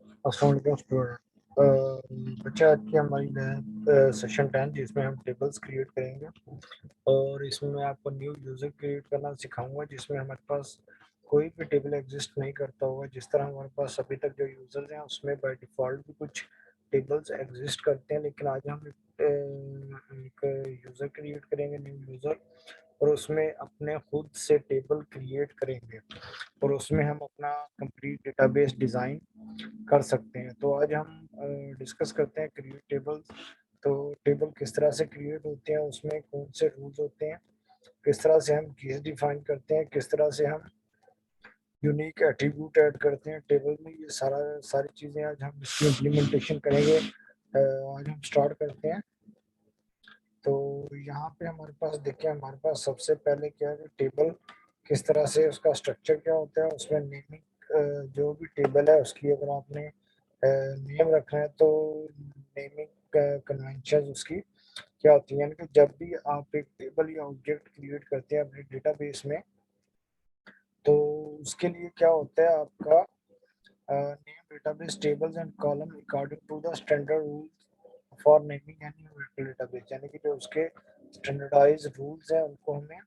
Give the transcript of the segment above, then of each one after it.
अस्सलाम वालेकुम स्टूडेंट। बच्चा आज की हमारी सेशन 10 जिसमें हम टेबल्स क्रिएट करेंगे और इसमें मैं आपको न्यू यूज़र क्रिएट करना सिखाऊंगा जिसमें हमारे पास कोई भी टेबल एग्जिस्ट नहीं करता होगा। जिस तरह हमारे पास अभी तक जो यूज़र्स हैं उसमें बाय डिफ़ॉल्ट भी कुछ टेबल्स एग्जिस्ट करते हैं, लेकिन आज हम एक यूज़र क्रिएट करेंगे, न्यू यूज़र, और उसमें अपने खुद से टेबल क्रिएट करेंगे और उसमें हम अपना कंप्लीट डेटाबेस डिज़ाइन कर सकते हैं। तो आज हम डिस्कस करते हैं क्रिएट टेबल्स। तो टेबल किस तरह से क्रिएट होते हैं, उसमें कौन से रूल्स होते हैं, किस तरह से हम कीज डिफाइन करते हैं, किस तरह से हम यूनिक एट्रीब्यूट ऐड करते हैं टेबल में। ये सारी चीज़ें आज हम इसकी इम्प्लीमेंटेशन करेंगे। आज हम स्टार्ट करते हैं। तो यहाँ पे हमारे पास देखिए, हमारे पास सबसे पहले क्या है कि टेबल किस तरह से, उसका स्ट्रक्चर क्या होता है, उसमें नेमिंग जो भी टेबल है उसकी अगर आपने नेम रखना है तो नेमिंग कन्वेंशन उसकी क्या होती है, यानी कि जब भी आप एक टेबल या ऑब्जेक्ट क्रिएट करते हैं अपने डेटाबेस में, तो उसके लिए क्या होता है आपका name database tables and column according to the standard rules for naming any database, यानी कि जो उसके स्टैंडर्डाइज रूल्स हैं उनको हमें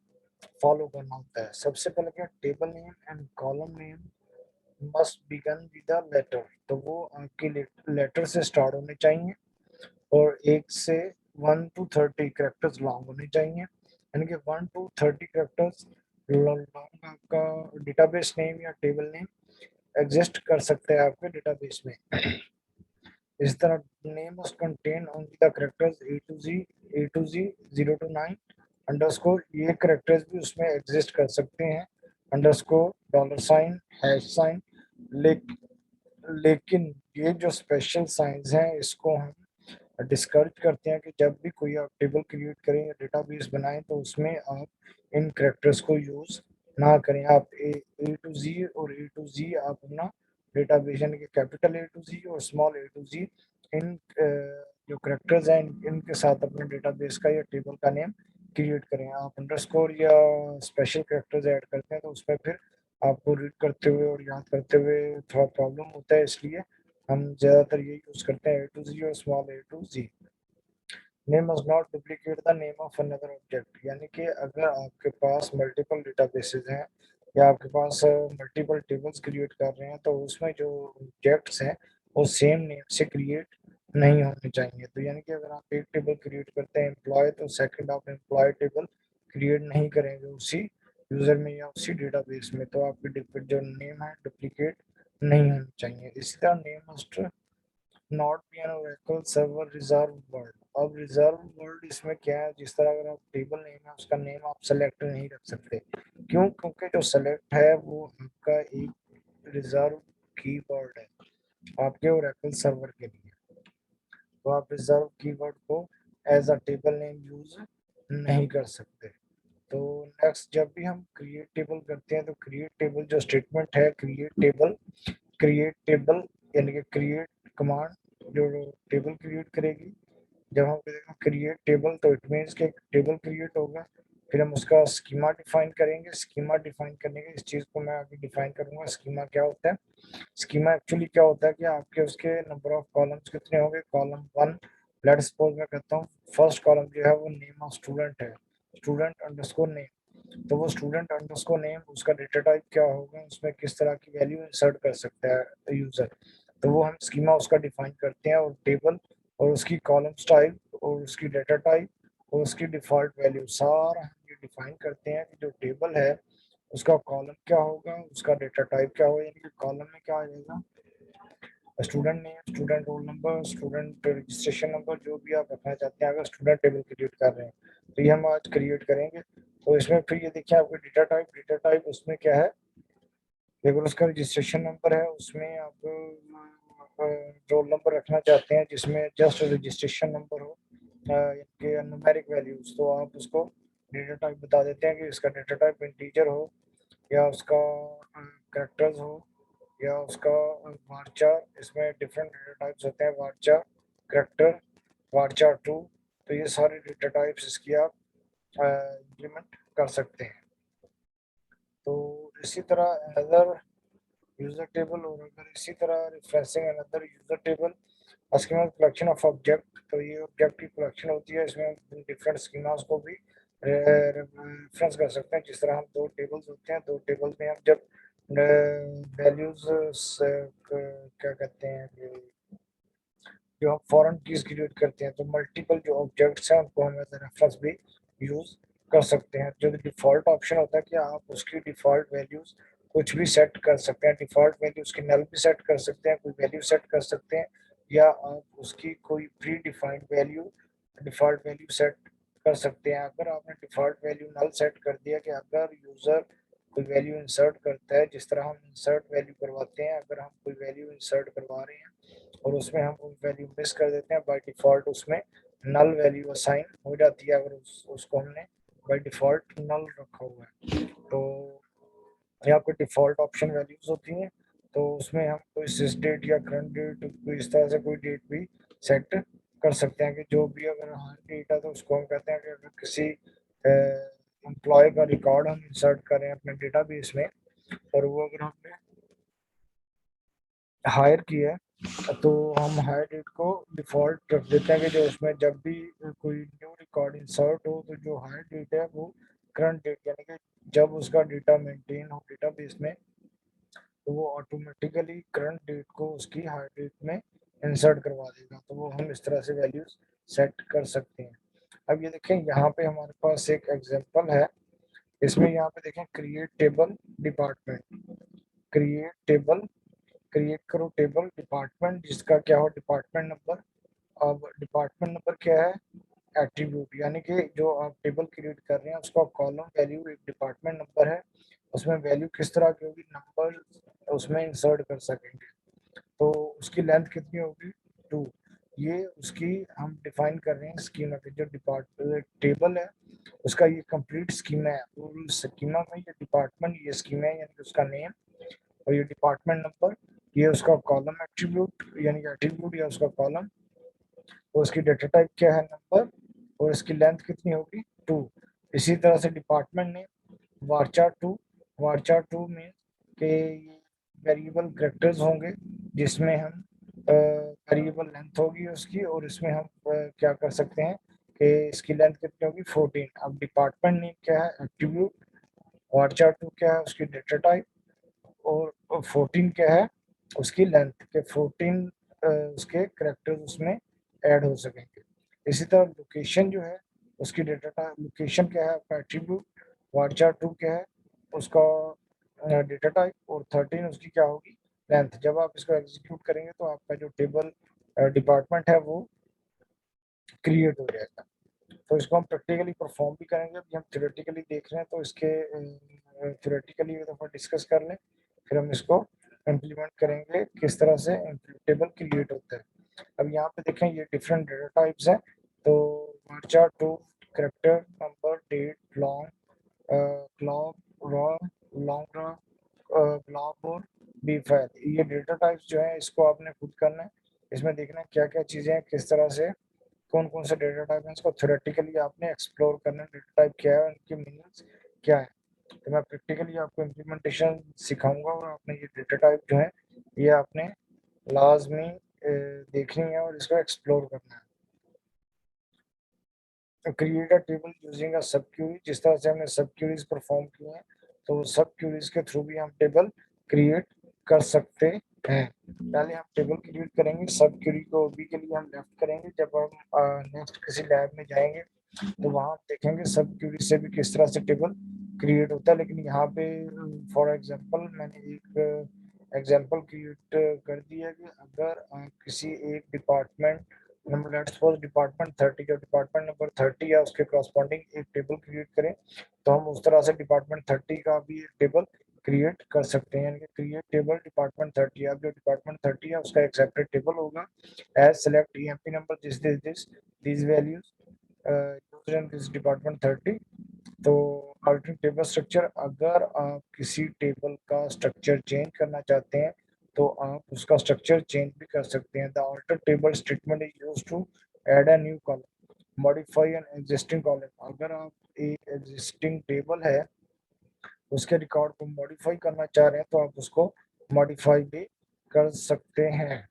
फॉलो करना होता है। सबसे पहले क्या, table name and column name must begin with a letter, तो वो आपके लेटर से स्टार्ट होने चाहिए और 1 to 30 कैरेक्टर्स लॉन्ग होने चाहिए, यानी कि 1 to 30 कैरेक्टर्स लॉन्ग आपका डेटाबेस नेम या टेबल नेम एग्जिस्ट कर सकते हैं आपके डेटाबेस में। इस तरह name must contain only the characters A to Z 0 to 9 underscore, ये कैरेक्टर्स भी उसमें एग्जिस्ट कर सकते हैं, underscore, dollar sign, hash sign. लेकिन ये जो स्पेशल साइंस हैं इसको हम डिस्करेज करते हैं कि जब भी कोई आप टेबल क्रिएट करें या डेटाबेस बनाएं तो उसमें आप इन कैरेक्टर्स को यूज़ ना करें। आप ए टू जी और ए टू जी आप अपना डेटाबेस, यानी कि कैपिटल ए टू जी और स्मॉल ए टू जी, इन जो कैरेक्टर्स हैं इनके साथ अपने डेटाबेस का या टेबल का नेम क्रिएट करें। आप अंडरस्कोर या स्पेशल कैरेक्टर्स ऐड करते हैं तो उसमें फिर आपको रीड करते हुए और याद करते हुए थोड़ा प्रॉब्लम होता है, इसलिए हम ज़्यादातर ये यूज़ करते हैं ए टू जी और small A to Z. Name must not duplicate the name of another object, यानी कि अगर आपके पास मल्टीपल डेटाबेसेस हैं या आपके पास मल्टीपल टेबल्स क्रिएट कर रहे हैं तो उसमें जो ऑब्जेक्ट्स हैं वो सेम नेम से क्रिएट नहीं होने चाहिए। तो यानी कि अगर आप एक टेबल क्रिएट करते हैं एम्प्लॉय, तो सेकंड आप एम्प्लॉय टेबल क्रिएट नहीं करेंगे उसी यूज़र में या उसी डेटाबेस में, तो आपकी जो नेम है डुप्लीकेट नहीं होनी चाहिए। इसी तरह name must not be an Oracle server reserve word. अब रिजर्व वर्ड इसमें क्या है, जिस तरह अगर आप टेबल नेम है उसका नेम आप सेलेक्ट नहीं रख सकते। क्यों? क्योंकि जो सेलेक्ट है वो आपका एक रिजर्व कीवर्ड है आपके ओरेकल सर्वर के लिए, तो आप रिजर्व कीवर्ड को as a table name use नहीं कर सकते। तो नेक्स्ट, जब भी हम क्रिएट टेबल करते हैं तो क्रिएट टेबल जो स्टेटमेंट है, क्रिएट टेबल यानी कि क्रिएट कमांड जो टेबल क्रिएट करेगी। जब हम करेंगे क्रिएट टेबल तो इट मीन्स कि टेबल क्रिएट होगा, फिर हम उसका स्कीमा डिफाइन करेंगे। स्कीमा डिफाइन करने के, इस चीज़ को मैं आगे डिफाइन करूंगा स्कीमा क्या होता है। स्कीमा एक्चुअली क्या होता है कि आपके उसके नंबर ऑफ कॉलम्स कितने होंगे। कॉलम वन, लेट सपोज मैं कहता हूँ फर्स्ट कॉलम जो है वो नेम ऑफ स्टूडेंट है, स्टूडेंट अंडरस्कोर नेम, तो वो स्टूडेंट अंडरस्कोर नेम उसका डेटा टाइप क्या होगा, उसमें किस तरह की वैल्यू इंसर्ट कर सकता है यूजर, तो वो हम स्कीमा उसका डिफाइन करते हैं। और टेबल और उसकी कॉलम टाइप और उसकी डेटा टाइप और उसकी डिफॉल्ट वैल्यू सारा हम ये डिफाइन करते हैं कि जो टेबल है उसका कॉलम क्या होगा, उसका डेटा टाइप क्या होगा, यानी कि कॉलम में क्या आ जाएगा, student name, student roll number, student registration number, जो भी आप रखना चाहते हैं अगर स्टूडेंट टेबल क्रिएट कर रहे हैं तो ये हम आज क्रिएट करेंगे। तो इसमें फिर ये देखिए आपके डेटा टाइप उसमें क्या है, अगर उसका रजिस्ट्रेशन नंबर है उसमें आप रोल नंबर रखना चाहते हैं जिसमें जस्ट रजिस्ट्रेशन नंबर हो यानी न्यूमेरिक वैल्यूज, तो आप उसको डेटा टाइप बता देते हैं कि इसका डेटा टाइप इंटीजर हो या उसका कैरेक्टर्स हो या उसका वारचार। इसमें डिफरेंट डेटा टाइप्स होते हैं, वारचार, करेक्टर, वारचार टू, तो ये सारे डेटा टाइप्स इसकी आप इम्प्लीमेंट कर सकते हैं। तो इसी तरह अदर यूजर टेबल, और अगर इसी तरह referencing another user table, schema collection of object, तो ये ऑब्जेक्ट की कलेक्शन होती है, इसमें डिफरेंट स्कीमास को भी रेफरेंस कर सकते हैं। जिस तरह हम दो टेबल्स होते हैं, दो टेबल्स में हम जब वैल्यूज क्या कहते हैं जो हम फॉरेन कीज क्रिएट करते हैं, तो मल्टीपल जो ऑब्जेक्ट्स हैं उनको हम एज रेफरेंस भी यूज कर सकते हैं। जो डिफॉल्ट ऑप्शन होता है कि आप उसकी डिफॉल्ट वैल्यूज कुछ भी सेट कर सकते हैं, डिफॉल्ट वैल्यूज की नल भी सेट कर सकते हैं, कोई वैल्यू सेट कर सकते हैं, या आप उसकी कोई pre defined value default value set कर सकते हैं। अगर आपने डिफॉल्ट वैल्यू नल सेट कर दिया कि अगर यूजर कोई वैल्यू इंसर्ट करता है, जिस तरह हम इंसर्ट वैल्यू करवाते हैं, अगर हम कोई वैल्यू इंसर्ट करवा रहे हैं और उसमें हम कोई वैल्यू मिस कर देते हैं, बाय डिफॉल्ट उसमें नल वैल्यू असाइन हो जाती है, अगर उसको हमने बाय डिफॉल्ट नल रखा हुआ है। तो यहाँ पे डिफॉल्ट ऑप्शन वैल्यूज होती हैं, तो उसमें हम कोई सिस डेट या करंट डेट, कोई इस तरह से कोई डेट भी सेट कर सकते हैं कि जो भी अगर हाल डेट है तो उसको हम कहते हैं कि अगर किसी एम्प्लॉय का रिकॉर्ड हम इंसर्ट करें अपने डेटाबेस में, और वो अगर हमने हायर किया है, तो हम हायर डेट को डिफॉल्ट रख देते हैं कि जो उसमें जब भी कोई न्यू रिकॉर्ड इंसर्ट हो, तो जो हायर डेट है वो करंट डेट, यानी कि जब उसका डेटा मेंटेन हो डेटाबेस में, तो वो ऑटोमेटिकली करंट डेट को उसकी हायर डेट में इंसर्ट करवा देगा। तो वो हम इस तरह से वैल्यूज सेट कर सकते हैं। अब ये देखें, यहाँ पे हमारे पास एक एग्जांपल है, इसमें यहाँ पे देखें create table department, create table, create करो टेबल डिपार्टमेंट, जिसका क्या हो डिपार्टमेंट नंबर। अब डिपार्टमेंट नंबर क्या है, एट्रीब्यूट, यानी कि जो आप टेबल क्रिएट कर रहे हैं उसका कॉलम वैल्यू एक डिपार्टमेंट नंबर है, उसमें वैल्यू किस तरह की होगी, नंबर उसमें इंसर्ट कर सकेंगे। तो उसकी लेंथ कितनी होगी, 2। ये उसकी हम डिफाइन कर रहे हैं स्कीमा के, जो डिपार्टमेंट टेबल है उसका ये कंप्लीट स्कीमा है, और स्कीमा में ये डिपार्टमेंट ये स्कीमा है, यानी कि उसका नेम, और ये डिपार्टमेंट नंबर, ये उसका कॉलम एट्रीब्यूट, यानी कि एट्रीब्यूट या उसका कॉलम, और उसकी डेटा टाइप क्या है, नंबर, और इसकी लेंथ कितनी होगी, 2। इसी तरह से डिपार्टमेंट नेम varchar2, varchar2 में के वेरिएबल करेक्टर्स होंगे, जिसमें हम वेरिएबल लेंथ होगी उसकी, और इसमें हम क्या कर सकते हैं कि इसकी लेंथ कितनी होगी, 14। अब डिपार्टमेंट नेम क्या है, एट्रीब्यूट, varchar2 क्या है उसकी डेटा टाइप, और 14 क्या है उसकी लेंथ के 14 उसके करेक्टर्स उसमें ऐड हो सकेंगे। इसी तरह लोकेशन जो है उसकी डेटा लोकेशन क्या है आपका एट्रीब्यूट, varchar2 क्या है उसका डेटा टाइप, और 13 उसकी क्या होगी लेंथ। जब आप इसको एग्जीक्यूट करेंगे तो आपका जो टेबल डिपार्टमेंट है वो क्रिएट हो जाएगा। तो इसको हम प्रैक्टिकली परफॉर्म भी करेंगे, अभी हम थ्योरेटिकली देख रहे हैं, तो इसके थ्योरेटिकली एक दफ़ा डिस्कस कर लें, फिर हम इसको इम्प्लीमेंट करेंगे किस तरह से टेबल क्रिएट होता है। अब यहाँ पे देखें ये डिफरेंट डेटा टाइप्स हैं, तो varchar2 character number date long क्लॉक रॉ लॉन्ग रॉ ब्लॉक और बी फाइल, ये डेटा टाइप्स जो है इसको आपने खुद करना है। इसमें देखना है क्या क्या चीज़ें हैं, किस तरह से कौन कौन से डेटा टाइप हैं, इसको थ्योरेटिकली आपने एक्सप्लोर करना है, डेटा टाइप क्या है, उनकी मीनिंग्स क्या है। तो मैं प्रैक्टिकली आपको इम्प्लीमेंटेशन सिखाऊंगा, और आपने ये डेटा टाइप जो है ये आपने लाजमी देखनी है और इसको एक्सप्लोर करना है। तो create a table using a सब क्यूरी, जिस तरह से हमने सब क्यूरीज परफॉर्म किए हैं, तो सब क्यूरीज के थ्रू भी हम टेबल क्रिएट कर सकते हैं। पहले हम टेबल क्रिएट करेंगे, सब क्यूरी को भी के लिए हम लेफ्ट करेंगे, जब हम नेक्स्ट किसी लैब में जाएंगे तो वहाँ हम देखेंगे सब क्यूरी से भी किस तरह से टेबल क्रिएट होता है। लेकिन यहाँ पे फॉर एग्जांपल मैंने एक एग्जांपल क्रिएट कर दिया कि अगर आप किसी एक department number, let's suppose department 30 का डिपार्टमेंट नंबर 30 या उसके करस्पॉन्डिंग एक टेबल क्रिएट करें, तो हम उस तरह से डिपार्टमेंट 30 का भी एक टेबल क्रिएट कर सकते हैं, यानी कि क्रिएट टेबल डिपार्टमेंट 30। अब जो डिपार्टमेंट 30 है उसका एक सेपरेट टेबल होगा, as select EMP number this these values used in this department 30। तो अल्टरनेट टेबल स्ट्रक्चर, अगर आप किसी टेबल का स्ट्रक्चर चेंज करना चाहते हैं तो आप उसका स्ट्रक्चर चेंज भी कर सकते हैं। The alter table statement is used to add a new column, modify an existing column. अगर आप एक एग्जिस्टिंग टेबल है उसके रिकॉर्ड को मॉडिफाई करना चाह रहे हैं तो आप उसको मॉडिफाई भी कर सकते हैं।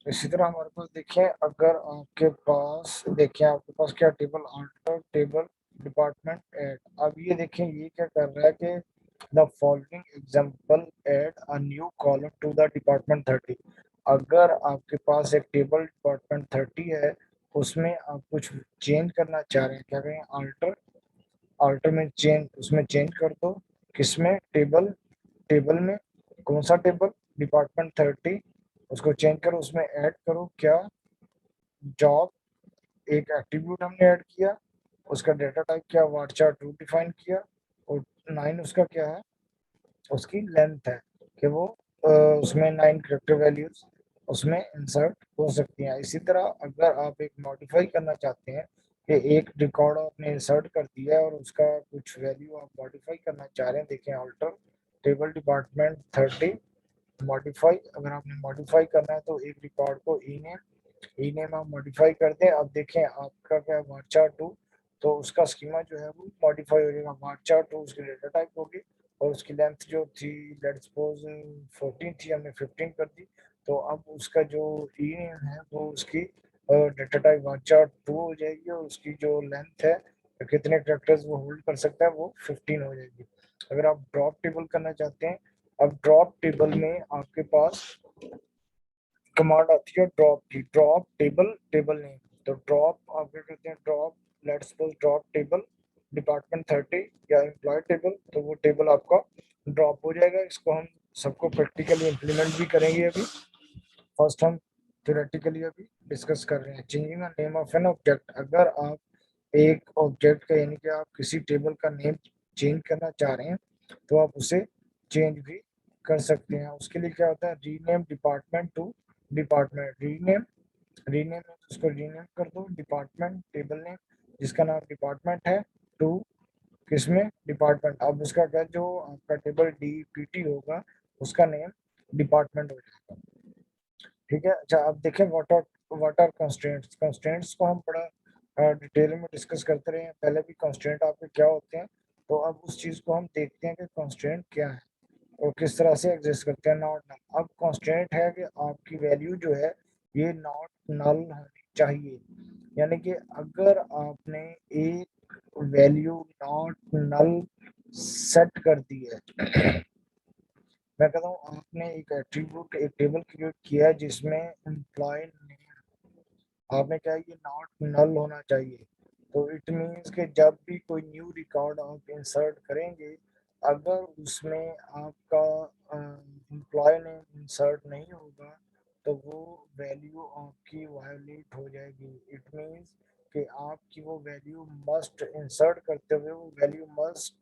इसी तरह हमारे पास देखें, अगर आपके पास देखें आपके पास क्या table, alter table department add. अब ये देखें ये क्या कर रहा है कि the following example add a new column to the department 30। अगर आपके पास एक टेबल डिपार्टमेंट 30 है, उसमें आप कुछ चेंज करना चाह रहे हैं, क्या करें, अल्टर, अल्टर में चेंज, उसमें चेंज कर दो। किसमें, टेबल, टेबल में, कौन सा टेबल, डिपार्टमेंट 30, उसको चेंज करो, उसमें ऐड करो क्या, जॉब, एक एट्रीब्यूट हमने ऐड किया, उसका डेटा टाइप क्या, वार्चर टू डिफाइन किया, और 9 उसका क्या है, उसकी लेंथ है कि वो उसमें 9 करेक्टर वैल्यूज उसमें इंसर्ट हो सकती हैं। इसी तरह अगर आप एक मॉडिफाई करना चाहते हैं कि एक रिकॉर्ड आपने इंसर्ट कर दिया है और उसका कुछ वैल्यू आप मॉडिफाई करना चाह रहे हैं, देखें अल्टर टेबल डिपार्टमेंट 30 मॉडिफाई। अगर आपने मॉडिफाई करना है तो एक रिकॉर्ड को ई नेम आप मॉडिफाई कर दें। अब देखें आपका क्या है, वार्चर टू, तो उसका स्कीमा जो है वो मॉडिफाई हो जाएगा। वार्चर टू उसकी डेटा टाइप होगी और उसकी लेंथ जो थी, लेट्स सपोज 14 थी, हमने 15 कर दी। तो अब उसका जो ई नेम है वो उसकी डेटा टाइप वार्चर टू हो जाएगी, और उसकी जो लेंथ है तो कितने कैरेक्टर्स वो होल्ड कर सकता है वो 15 हो जाएगी। अगर आप ड्रॉप टेबल करना चाहते हैं, अब ड्रॉप टेबल में आपके पास कमांड आती है ड्रॉप की, ड्रॉप टेबल टेबल नेम। तो ड्रॉप आप क्या करते हैं, drop let's suppose drop table department 30 या एम्प्लॉय टेबल, तो वो टेबल आपका ड्रॉप हो जाएगा। इसको हम सबको प्रैक्टिकली इंप्लीमेंट भी करेंगे अभी। फर्स्ट हम थ्योरेटिकली अभी डिस्कस कर रहे हैं। Changing the name of an object. अगर आप एक ऑब्जेक्ट का यानी कि आप किसी टेबल का नेम चेंज करना चाह रहे हैं, तो आप उसे चेंज भी कर सकते हैं। उसके लिए क्या होता है, rename department to department, rename, rename उसको रीनेम कर दो डिपार्टमेंट टेबल नेम जिसका नाम डिपार्टमेंट है, टू किसमें, डिपार्टमेंट। अब उसका क्या, जो आपका टेबल डीपीटी होगा उसका नेम डिपार्टमेंट हो जाएगा। ठीक है। अच्छा, अब देखें व्हाट आर कंस्ट्रेंट्स। कंस्ट्रेंट्स को हम बड़ा डिटेल में डिस्कस करते रहे हैं पहले भी, कंस्ट्रेंट आपके क्या होते हैं। तो अब उस चीज को हम देखते हैं कि कंस्ट्रेंट क्या है और किस तरह से एग्जिस्ट करते हैं। नॉट नल, अब कंस्ट्रेंट है कि आपकी वैल्यू जो है ये नॉट नल होनी चाहिए। यानी कि अगर आपने एक वैल्यू नॉट नल सेट कर दी है, मैं कहता हूँ आपने एक एट्रीब्यूट, एक टेबल क्रिएट किया है जिसमें एम्प्लॉय नेम, आपने क्या, ये नॉट नल होना चाहिए। तो इट मीन्स कि जब भी कोई न्यू रिकॉर्ड आप इंसर्ट करेंगे, अगर उसमें आपका एम्प्लॉय नेम इंसर्ट नहीं होगा तो वो वैल्यू आपकी वायोलेट हो जाएगी। इट मीन्स कि आपकी वो वैल्यू मस्ट इंसर्ट करते हुए वो वैल्यू मस्ट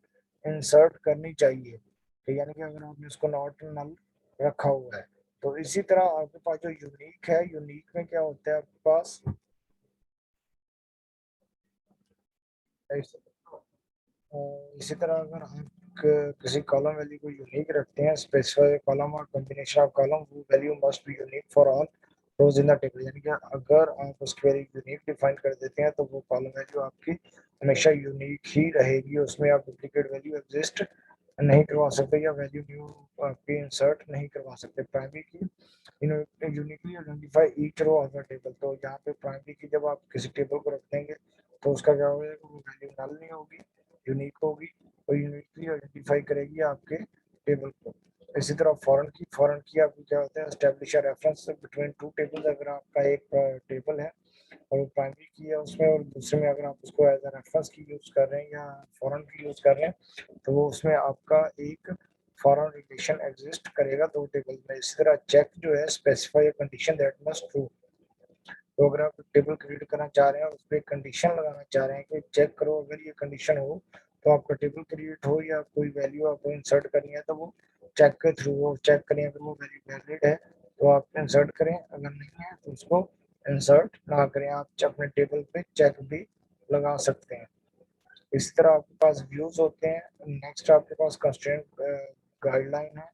इंसर्ट करनी चाहिए। तो यानी कि अगर आपने उसको नॉट नल रखा हुआ है, तो इसी तरह आपके पास जो यूनिक है, यूनिक में क्या होता है आपके पास, इस- इसी तरह अगर आप किसी कॉलम वैल्यू को यूनिक रखते हैं, स्पेसिफाई कॉलम और कॉम्बिनेशन ऑफ कॉलम, वो value must be unique for all rows in the table. यानी कि अगर आप उसकी वैल्यू यूनिक डिफाइन कर देते हैं तो वो कॉलम वैल्यू आपकी हमेशा यूनिक ही रहेगी, उसमें आप डुप्लीकेट वैल्यू एग्जिस्ट नहीं करवा सकते या वैल्यू न्यू आपकी इंसर्ट नहीं करवा सकते। Primary key uniquely identify each row of the table. तो यहाँ पे प्राइमरी की जब आप किसी टेबल को रख देंगे तो उसका क्या होगा, वो वैल्यू नल नहीं होगी, यूनिक होगी और यूनिकली आइडेंटिफाई करेगी आपके टेबल को। इसी तरह फॉरेन की आपको क्या होता है, establish reference between two tables. अगर आपका एक टेबल है और प्राइमरी की है उसमें और दूसरे में अगर आप उसको एज अ रेफरेंस की यूज कर रहे हैं या फॉरेन की यूज कर रहे हैं, तो वो उसमें आपका एक फॉरेन रिलेशन एग्जिस्ट करेगा दो टेबल में। इसी तरह चेक जो है, specify condition that must true. तो अगर आप टेबल क्रिएट करना चाह रहे हैं और उस पर कंडीशन लगाना चाह रहे हैं कि चेक करो अगर ये कंडीशन हो तो आपका टेबल क्रिएट हो, या कोई वैल्यू आपको इंसर्ट करनी है तो वो चेक के थ्रू वो चेक करें, अगर वो वैल्यू वैलिड है तो आप इंसर्ट करें, अगर नहीं है तो उसको इंसर्ट ना करें। आप अपने टेबल पे चेक भी लगा सकते हैं। इसी तरह आपके पास व्यूज होते हैं। नेक्स्ट आपके पास कंस्ट्रेंट गाइडलाइन है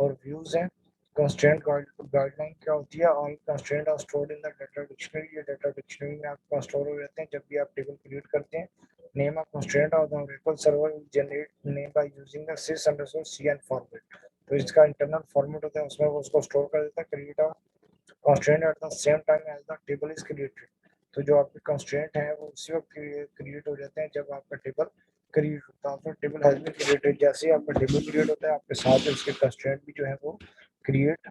और व्यूज हैं। कंस्ट्रेंट गाइडलाइन क्या होती है? All constraint are stored in the data dictionary. ये डाटा डिक्शनरी में आपके पास स्टोर हो जाते हैं जब भी आप टेबल क्रिएट करते हैं। Name of constraint of the Oracle server generate name by using the sys_cn format. तो इसका इंटरनल फॉर्मेट होता है, उसमें वो उसको स्टोर कर देता है। Create a constraint at the same time as the table is created. तो जो आपके कंस्ट्रेंट है वो उसी वक्त क्रिएट हो जाते हैं जब आपका टेबल क्रिएट होता है। तो टेबल हैज बीन क्रिएटेड, जैसे ही आपका टेबल क्रिएट होता है आपके साथ उसके कंस्ट्रेंट भी जो है वो क्रिएट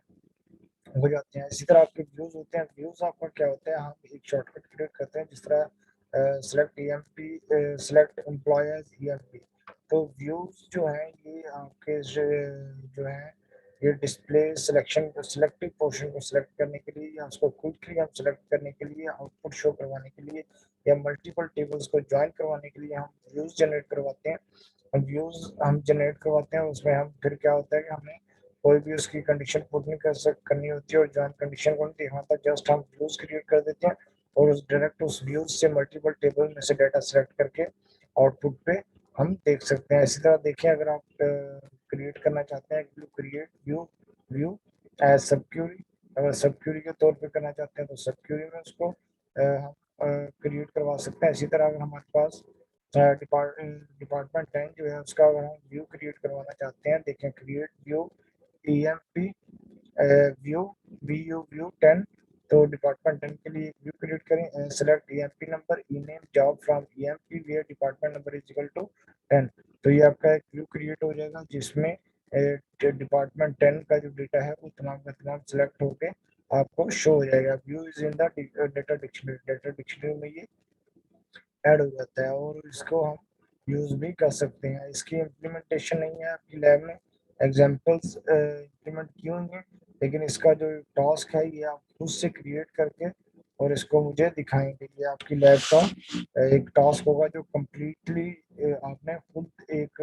हो जाते हैं। इसी तरह आपके व्यूज होते हैं। व्यूज आपका क्या होता है? हम एक शॉर्टकट क्रिएट करते हैं जिस तरह select EMP, select employ as EMP. तो व्यूज जो है ये आपके जो है ये डिस्प्ले सिलेक्शन सिलेक्टिव पोर्शन को सिलेक्ट करने के लिए या उसको क्विकली हम सिलेक्ट करने के लिए, आउटपुट शो करवाने के लिए या मल्टीपल टेबल्स को ज्वाइन करवाने के लिए हम व्यूज जनरेट करवाते हैं। व्यूज हम जनरेट करवाते हैं, उसमें हम फिर क्या होता है कि हमें कोई भी उसकी कंडीशन पुट नहीं करनी होती है और ज्वाइन कंडीशन को नहीं देखना था। जस्ट हम व्यूज क्रिएट कर देते हैं और उस डायरेक्ट उस व्यूज से मल्टीपल टेबल में से डाटा सेलेक्ट करके आउटपुट पे हम देख सकते हैं। इसी तरह देखिए, अगर आप क्रिएट करना चाहते हैं view, create view view as sub query. अगर सब क्यूरी के तौर पे करना चाहते हैं तो सब क्यूरी में उसको हम क्रिएट करवा सकते हैं। इसी तरह अगर हमारे पास डिपार्टमेंट 10 जो है उसका अगर हम व्यू क्रिएट करवाना चाहते हैं, देखें create view EMP view view 10। तो डिपार्टमेंट 10 के लिए व्यू क्रिएट करें। Select EMP number, E name job from EMP where department number is equal to 10। तो ये आपका एक व्यू क्रिएट हो जाएगा जिसमें डिपार्टमेंट 10 का जो डेटा है वो तमाम का तमाम सिलेक्ट होके आपको शो हो जाएगा। View is in the data dictionary में ये ऐड हो जाता है और इसको हम यूज़ भी कर सकते हैं। इसकी इम्प्लीमेंटेशन नहीं है आपकी लैब में, एग्जाम्पल्स इम्प्लीमेंट किए होंगे, लेकिन इसका जो टास्क है ये आप खुद से क्रिएट करके और इसको मुझे दिखाएंगे। ये आपकी लैब का एक टास्क होगा जो कम्प्लीटली आपने खुद एक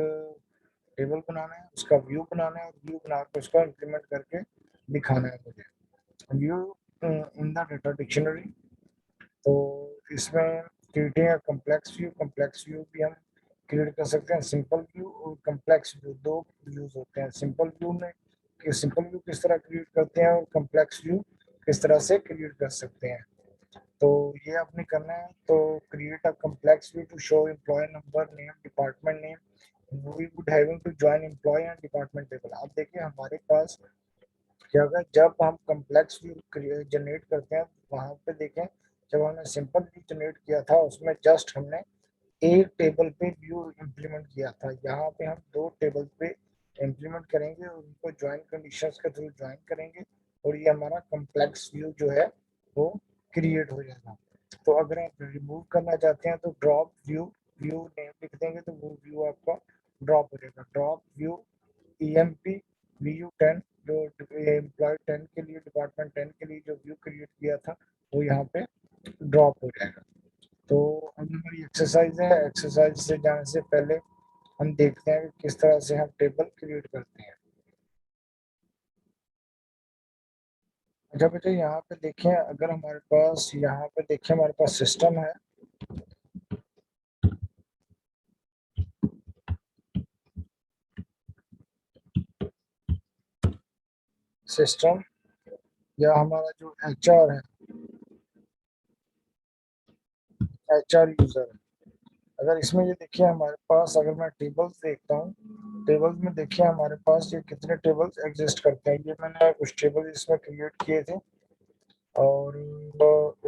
टेबल बनाना है, उसका व्यू बनाना है और व्यू बना के उसका इम्प्लीमेंट करके दिखाना है मुझे। View in the data dictionary. तो इसमें क्रिएटिंग है कम्प्लेक्स व्यू भी हम क्रिएट कर सकते हैं। सिंपल व्यू और कम्प्लेक्स व्यू दो व्यूज होते हैं। सिंपल व्यू में कि सिंपल व्यू किस तरह क्रिएट करते हैं और कम्प्लेक्स व्यू किस तरह से क्रिएट कर सकते हैं, तो ये आपने करना है। तो create a complex view to show employ number, name, department name. We would having to join employ and department table. आप देखिए हमारे पास क्या होगा जब हम कम्प्लेक्स व्यू जनरेट करते हैं। वहां पे देखें, जब हमने सिंपल व्यू जनरेट किया था उसमें जस्ट हमने एक टेबल पे व्यू इम्प्लीमेंट किया था। यहाँ पे हम दो टेबल पे इम्प्लीमेंट करेंगे और उनको ज्वाइन कंडीशंस के थ्रू ज्वाइन करेंगे और ये हमारा कम्प्लेक्स व्यू जो है वो क्रिएट हो जाएगा। तो अगर आप रिमूव करना चाहते हैं तो ड्रॉप व्यू, व्यू नेम लिख देंगे तो वो व्यू आपका ड्रॉप हो जाएगा। ड्रॉप व्यू EMP VU10, जो एम्प्लॉय 10 के लिए, डिपार्टमेंट 10 के लिए जो व्यू क्रिएट किया था वो यहाँ पे ड्रॉप हो जाएगा। तो अब हमारी एक्सरसाइज है, एक्सरसाइज से जाने से पहले हम देखते हैं कि किस तरह से हम टेबल क्रिएट करते हैं। अच्छा बेटे, यहाँ पे देखें, अगर हमारे पास यहाँ पे देखें हमारे पास सिस्टम है। सिस्टम या हमारा जो HR है, HR यूजर है। अगर इसमें ये देखिए हमारे पास, अगर मैं टेबल्स देखता हूँ, टेबल्स में देखिए हमारे पास ये कितने टेबल्स एग्जिस्ट करते हैं। ये मैंने कुछ टेबल इसमें क्रिएट किए थे और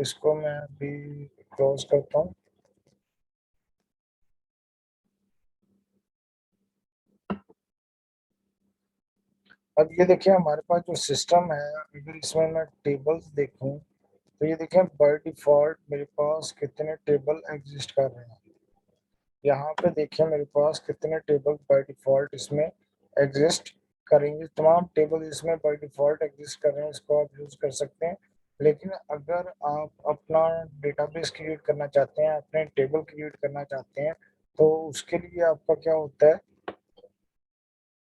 इसको मैं अभी क्लोज करता हूँ। अब ये देखिए हमारे पास जो सिस्टम है, अगर इसमें मैं टेबल्स देखूं तो ये देखें बाय डिफॉल्ट मेरे पास कितने टेबल एग्जिस्ट कर रहे हैं। यहाँ पे देखिए मेरे पास कितने टेबल बाय डिफॉल्ट इसमें एग्जिस्ट करेंगे। तमाम टेबल इसमें बाय डिफॉल्ट एग्जिस्ट कर रहे हैं, इसको आप यूज कर सकते हैं। लेकिन अगर आप अपना डेटाबेस क्रिएट करना चाहते हैं, अपने टेबल क्रिएट करना चाहते हैं, तो उसके लिए आपका क्या होता है,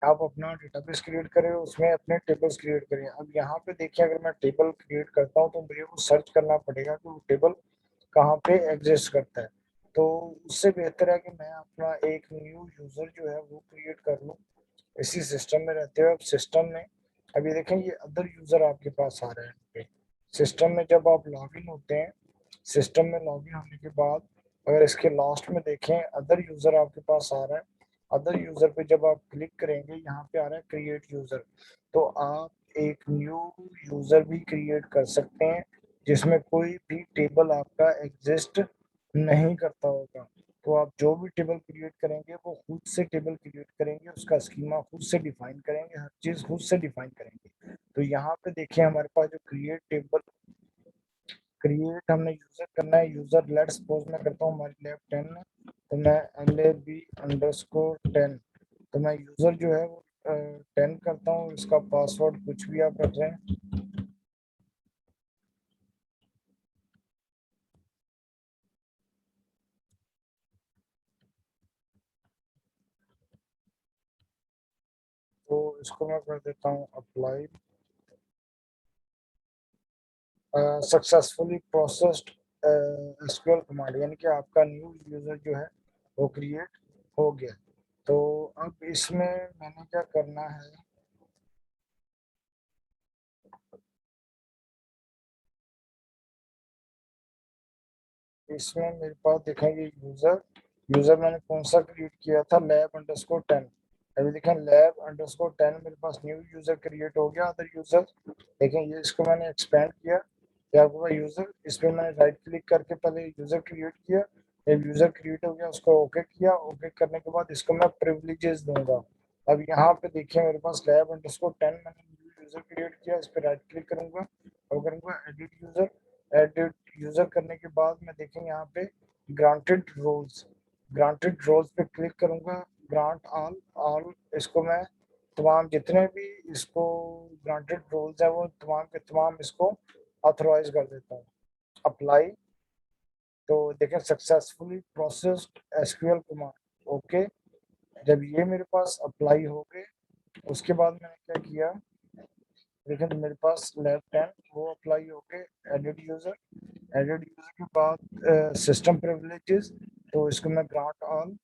आप अपना डेटाबेस क्रिएट करें, उसमें अपने टेबल्स क्रिएट करें। अब यहाँ पे देखिए अगर मैं टेबल क्रिएट करता हूँ तो मुझे वो सर्च करना पड़ेगा कि वो टेबल कहाँ पे एग्जिस्ट करता है। तो उससे बेहतर है कि मैं अपना एक न्यू यूजर जो है वो क्रिएट कर लूँ इसी सिस्टम में रहते हुए। अब सिस्टम में अभी देखें ये अदर यूजर आपके पास आ रहा है सिस्टम में। जब आप लॉगिन होते हैं, सिस्टम में लॉगिन होने के बाद अगर इसके लास्ट में देखें अदर यूजर आपके पास आ रहा है। अदर यूजर पे जब आप क्लिक करेंगे यहाँ पे आ रहा है क्रिएट यूजर। तो आप एक न्यू यूजर भी क्रिएट कर सकते हैं जिसमें कोई भी टेबल आपका एग्जिस्ट नहीं करता होगा। तो आप जो भी टेबल क्रिएट करेंगे वो खुद से टेबल क्रिएट करेंगे, उसका स्कीमा खुद से डिफाइन करेंगे, हर चीज खुद से डिफाइन करेंगे। तो यहाँ पे देखिए हमारे पास जो क्रिएट टेबल क्रिएट हमने यूजर करना है। यूजर लेट सपोज मैं करता हूँ हमारी लैब 10 है, तो मैं LAB_10, तो मैं यूजर जो है वो 10 करता हूँ। इसका पासवर्ड कुछ भी आप रख रहे हैं। तो इसको मैं कर देता हूँ apply. Successfully processed SQL command, यानी कि आपका न्यू यूजर जो है वो क्रिएट हो गया। तो अब इसमें मैंने क्या करना है, इसमें मेरे पास देखेंगे यूजर यूजर मैंने कौन सा क्रिएट किया था, lab_10। अभी देखें lab_10 मेरे पास न्यू यूजर क्रिएट हो गया। अदर यूजर देखें ये इसको मैंने एक्सपेंड किया, क्या हुआ यूजर, इस पर मैंने राइट क्लिक करके पहले यूजर क्रिएट किया। जब यूजर क्रिएट हो गया उसको ओके किया। ओके करने के बाद इसको मैं प्रिविलेजेस दूंगा। अब यहाँ पे देखिए मेरे पास lab_10 मैंने न्यू यूजर क्रिएट किया, इस पर राइट क्लिक करूंगा और करूंगा एडिट यूजर। एडिट यूजर करने के बाद मैं देखेंगे यहाँ पे ग्रांटेड रोल्स पे क्लिक करूंगा। ग्रांट ऑल ऑल इसको मैं तमाम जितने भी इसको ग्रांटेड रोल्स है वो तमाम के तमाम इसको ऑथोराइज कर देता हूँ। अप्लाई। तो देखें successfully processed SQL command okay. जब ये मेरे पास अप्लाई हो गए उसके बाद मैंने क्या किया, लेकिन तो मेरे पास लैब 10 वो अप्लाई हो गए। एडिट यूजर के बाद सिस्टम प्रिविलेजेस, तो इसको मैं ग्रांट ऑल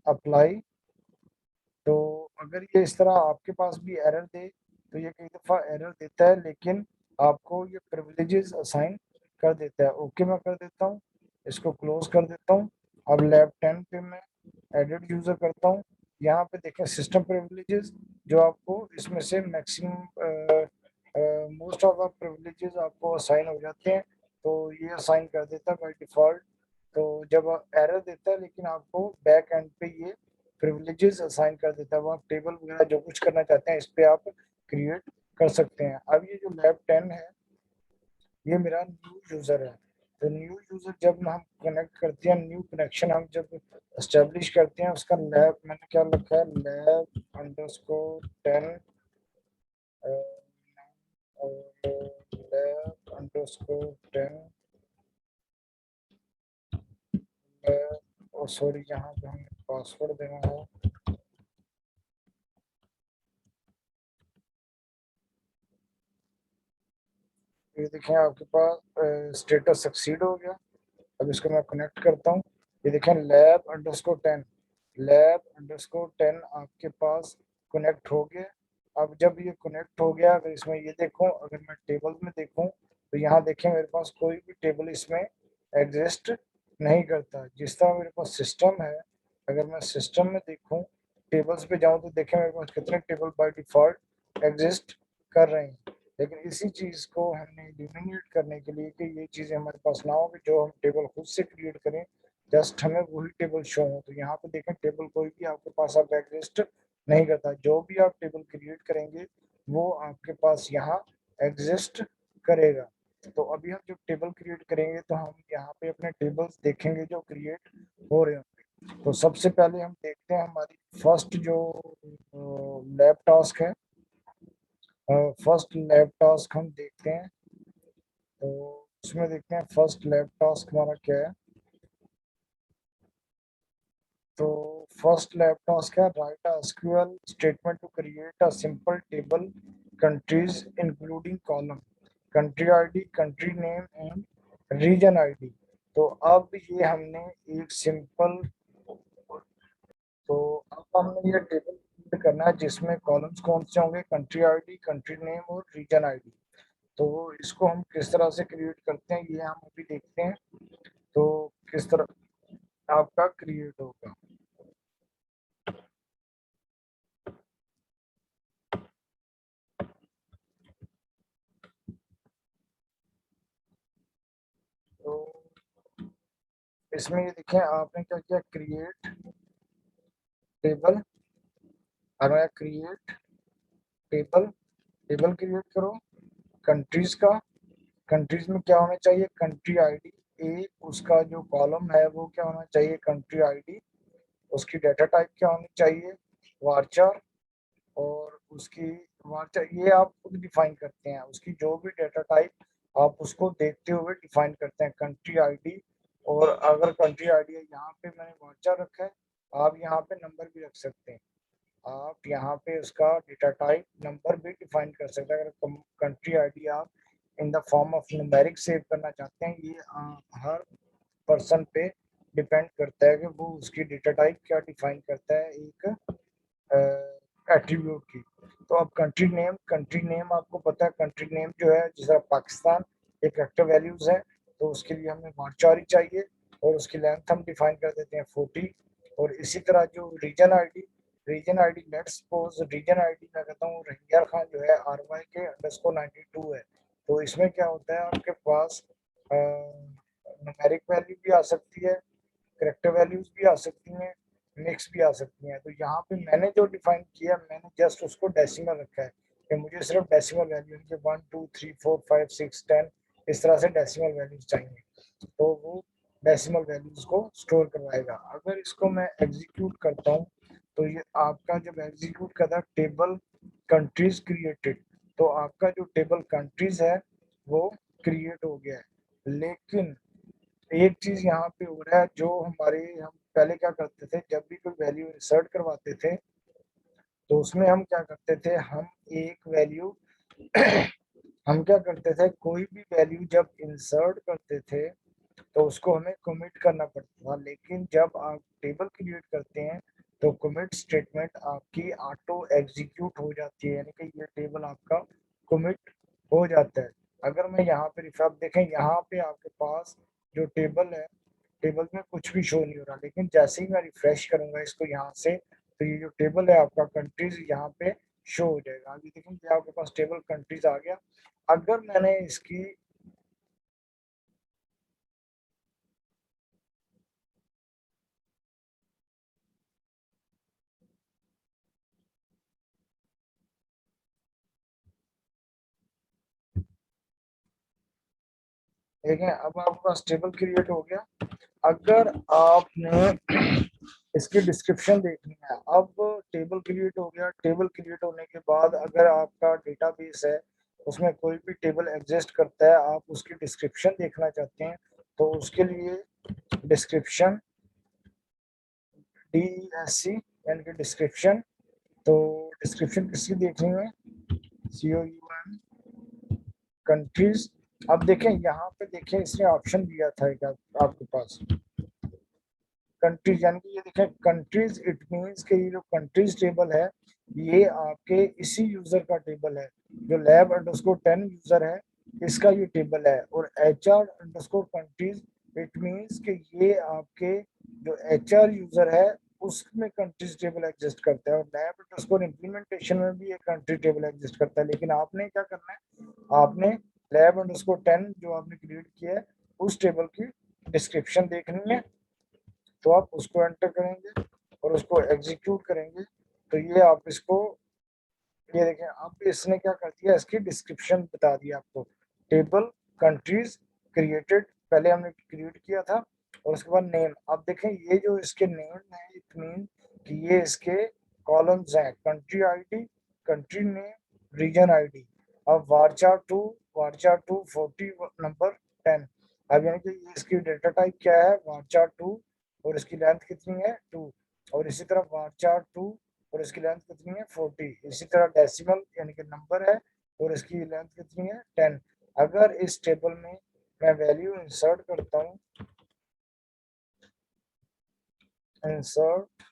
अप्लाई। तो अगर ये इस तरह आपके पास भी एरर दे, तो ये कई दफ़ा एरर देता है लेकिन आपको ये प्रिविलेजेस असाइन कर देता है। ओके मैं कर देता हूँ, इसको क्लोज कर देता हूँ। अब लैब 10 पे मैं एडिट यूजर करता हूँ। यहाँ पे देखें सिस्टम प्रिविलेजेस जो आपको इसमें से maximum most of the privileges आपको असाइन हो जाते हैं, तो ये असाइन कर देता है बाय डिफॉल्ट। तो जब एरर देता है लेकिन आपको बैक एंड पे ये प्रिविलेजेस असाइन कर देता है। वो आप टेबल वगैरह जो कुछ करना चाहते हैं इस पे आप क्रिएट कर सकते हैं। अब ये जो लैब 10 है ये मेरा न्यू यूजर है। तो न्यू यूजर जब हम कनेक्ट करते हैं, न्यू कनेक्शन हम जब एस्टेब्लिश करते हैं, उसका लैब मैंने क्या लिखा है, lab_10 और lab_10 सॉरी यहाँ पे हमें पासवर्ड देना है। ये देखें आपके पास स्टेटस सक्सीड हो गया। अब इसको मैं कनेक्ट करता हूँ। ये देखें lab_10 आपके पास कनेक्ट हो गया। अब जब ये कनेक्ट हो गया, अगर इसमें ये देखूं, अगर मैं टेबल में देखूं तो यहाँ देखें मेरे पास कोई भी टेबल इसमें एग्जिस्ट नहीं करता। जिस तरह मेरे पास सिस्टम है, अगर मैं सिस्टम में देखूं टेबल्स पे जाऊं तो देखें मेरे पास कितने टेबल बाय डिफॉल्ट एग्जिस्ट कर रहे हैं। लेकिन इसी चीज़ को हमने एलिमिनेट करने के लिए कि ये चीज़ें हमारे पास ना हो कि जो हम टेबल खुद से क्रिएट करें, जस्ट हमें वही टेबल शो हो। तो यहाँ पे देखें टेबल कोई भी आपके पास अब एग्जिस्ट नहीं करता। जो भी आप टेबल क्रिएट करेंगे वो आपके पास यहाँ एग्जिस्ट करेगा। तो अभी हम जब टेबल क्रिएट करेंगे तो हम यहाँ पे अपने टेबल्स देखेंगे जो क्रिएट हो रहे होंगे। तो सबसे पहले हम देखते हैं हमारी फर्स्ट जो लैब टास्क है। फर्स्ट लैब टास्क हम देखते हैं, तो उसमें देखते हैं फर्स्ट लैब टास्क हमारा क्या है। तो फर्स्ट लैब टास्क है write a SQL statement to create a simple table countries including column, country ID, country name and region ID. तो अब ये हमने एक सिंपल, तो अब हमने ये टेबल करना है जिसमें कॉलम्स कौन से होंगे, कंट्री आईडी, कंट्री नेम और रीजन आईडी। तो इसको हम किस तरह से क्रिएट करते हैं ये हम अभी देखते हैं। तो किस तरह आपका क्रिएट होगा। तो इसमें ये देखें आपने क्या किया, क्रिएट टेबल, हमारा क्रिएट टेबल, टेबल क्रिएट करो कंट्रीज का। कंट्रीज में क्या होना चाहिए, कंट्री आईडी, एक उसका जो कॉलम है वो क्या होना चाहिए, कंट्री आईडी, उसकी डाटा टाइप क्या होनी चाहिए, वार्चर, और उसकी वार्चर ये आप खुद डिफाइन करते हैं, उसकी जो भी डाटा टाइप आप उसको देखते हुए डिफाइन करते हैं, कंट्री आईडी। और अगर कंट्री आईडी है, यहाँ पे मैंने वार्चर रखा है, आप यहाँ पे नंबर भी रख सकते हैं, आप यहाँ पे उसका डेटा टाइप नंबर भी डिफाइन कर सकते हैं। अगर कंट्री आईडी आप in the form of numeric save करना चाहते हैं, ये हर पर्सन पे डिपेंड करता है कि वो उसकी डेटा टाइप क्या डिफाइन करता है एक एट्रीब्यूट की। तो अब कंट्री नेम आपको पता है, कंट्री नेम जो है जिस तरह पाकिस्तान एक कैरेक्टर वैल्यूज है, तो उसके लिए हमें वार्चर ही चाहिए और उसकी लेंथ हम डिफाइन कर देते हैं 40। और इसी तरह जो region ID let's suppose region ID मैं कहता हूँ रंगियार खान जो है RY के _92 है। तो इसमें क्या होता है, आपके पास न्यूमेरिक वैल्यू भी आ सकती है, करेक्टर वैल्यूज भी आ सकती हैं, मिक्स भी आ सकती हैं। तो यहाँ पे मैंने जो डिफाइन किया, मैंने जस्ट उसको डेसिमल रखा है कि मुझे सिर्फ डेसिमल वैल्यू के 1 2 3 4 5 6 10 इस तरह से डेसिमल वैल्यूज चाहिए, तो वो डेसिमल वैल्यूज को स्टोर करवाएगा। अगर इसको मैं एग्जीक्यूट करता हूँ, तो ये आपका जब एग्जीक्यूट करता है टेबल कंट्रीज क्रिएटेड, तो आपका जो टेबल कंट्रीज है वो क्रिएट हो गया है। लेकिन एक चीज यहाँ पे हो रहा है, जो हमारे हम पहले क्या करते थे, जब भी कोई वैल्यू इंसर्ट करवाते थे तो उसमें हम क्या करते थे, हम एक वैल्यू हम क्या करते थे, कोई भी वैल्यू जब इंसर्ट करते थे तो उसको हमें कमिट करना पड़ता था। लेकिन जब आप टेबल क्रिएट करते हैं तो कमिट स्टेटमेंट आपकी ऑटो एग्जीक्यूट हो जाती है, यानी कि ये टेबल आपका कमिट हो जाता है। अगर मैं यहाँ पे आप देखें, यहाँ पे आपके पास जो टेबल है, टेबल में कुछ भी शो नहीं हो रहा, लेकिन जैसे ही मैं रिफ्रेश करूंगा इसको यहाँ से, तो ये जो टेबल है आपका कंट्रीज यहाँ पे शो हो जाएगा। अभी देखेंगे आपके पास टेबल कंट्रीज आ गया। अगर मैंने इसकी देखें, अब आपके पास टेबल क्रिएट हो गया। अगर आपने इसकी डिस्क्रिप्शन देखनी है, अब टेबल क्रिएट हो गया, टेबल क्रिएट होने के बाद अगर आपका डेटाबेस है उसमें कोई भी टेबल एग्जिस्ट करता है, आप उसकी डिस्क्रिप्शन देखना चाहते हैं, तो उसके लिए डिस्क्रिप्शन DESC यानी कि डिस्क्रिप्शन। तो डिस्क्रिप्शन किसकी देखनी है, COUN कंट्रीज। अब देखें यहाँ पे देखें इसने ऑप्शन दिया था एक आपके पास कंट्रीज, यानी कि ये देखें कंट्रीज, इट मींस कि ये जो कंट्रीज टेबल है ये आपके इसी यूजर का टेबल है, जो lab_10 यूजर है इसका ये टेबल है। और HR_कंट्रीज इट मींस कि ये आपके जो HR यूजर है उसमें कंट्रीज टेबल एग्जिस्ट करता है। और lab_implementation में भी एक कंट्री टेबल एग्जिस्ट करता है। लेकिन आपने क्या करना है, आपने lab_10 जो आपने क्रिएट किया है उस टेबल की डिस्क्रिप्शन देखनी है, तो आप उसको एंटर करेंगे और उसको एग्जीक्यूट करेंगे। तो ये आप इसको, ये देखें अब इसने क्या कर दिया, इसकी डिस्क्रिप्शन बता दिया आपको, टेबल कंट्रीज क्रिएटेड पहले हमने क्रिएट किया था, और उसके बाद नेम। अब देखें ये जो इसके नेम है, इट मीन कि ये इसके कॉलम्स हैं, country ID, country name, region ID. अब वार्चा टू 40 नंबर 10। अब यानी कि इसकी डेटा टाइप क्या है, वार्चा 2, और इसकी लेंथ कितनी है 2। और इसी तरह वार्चा 2 और इसकी लेंथ कितनी है 40। इसी तरह डेसिमल यानी कि नंबर है और इसकी लेंथ कितनी है 10। अगर इस टेबल में मैं वैल्यू इंसर्ट करता हूँ, इंसर्ट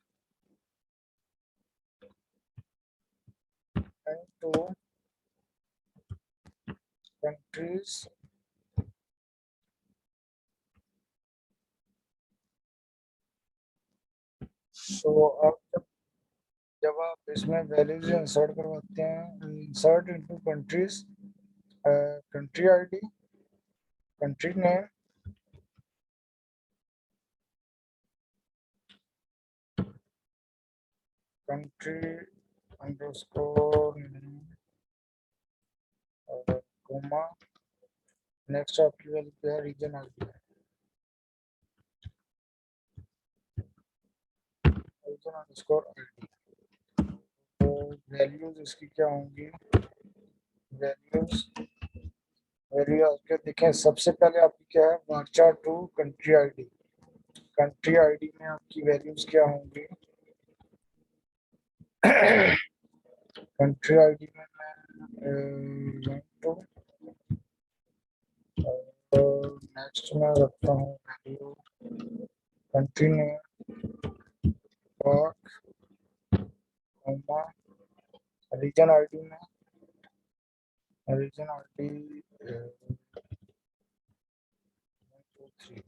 into countries. So अब जब आप इसमें वैल्यूज इंसर्ट करवाते हैं, insert into countries, country ID, country name, country underscore comma, next आपकी वैल्यू क्या है, region ID, region underscore ID. तो वैल्यूज इसकी क्या होंगी, वैल्यूज वैल्यू आपके देखें, सबसे पहले आपकी क्या है, varchar two country ID. Country ID में आपकी वैल्यूज क्या होंगी, कंट्री आईडी में मैं तो नेक्स्ट में रखता हूँ value country name dot comma, region ID में रीजन आईडी 1 2 3,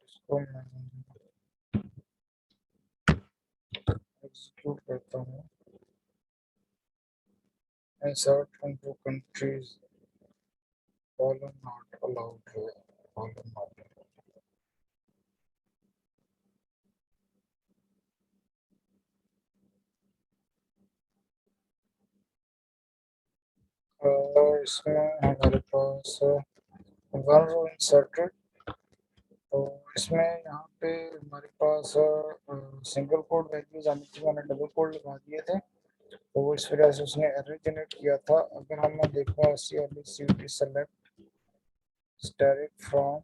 इसको मैं एग्जीक्यूट करता हूँ। Insert into countries, column not allowed है, कॉलम नॉट। इसमें हमारे पास वन रो इंसर्टेड, तो इसमें यहाँ पे हमारे पास सिंगल कोड वैल्यूज आनी थी, मैंने डबल कोड लगा दिए थे, तो इस वजह से उसने एरर जनरेट किया था। अगर हम देखा CLCT select static from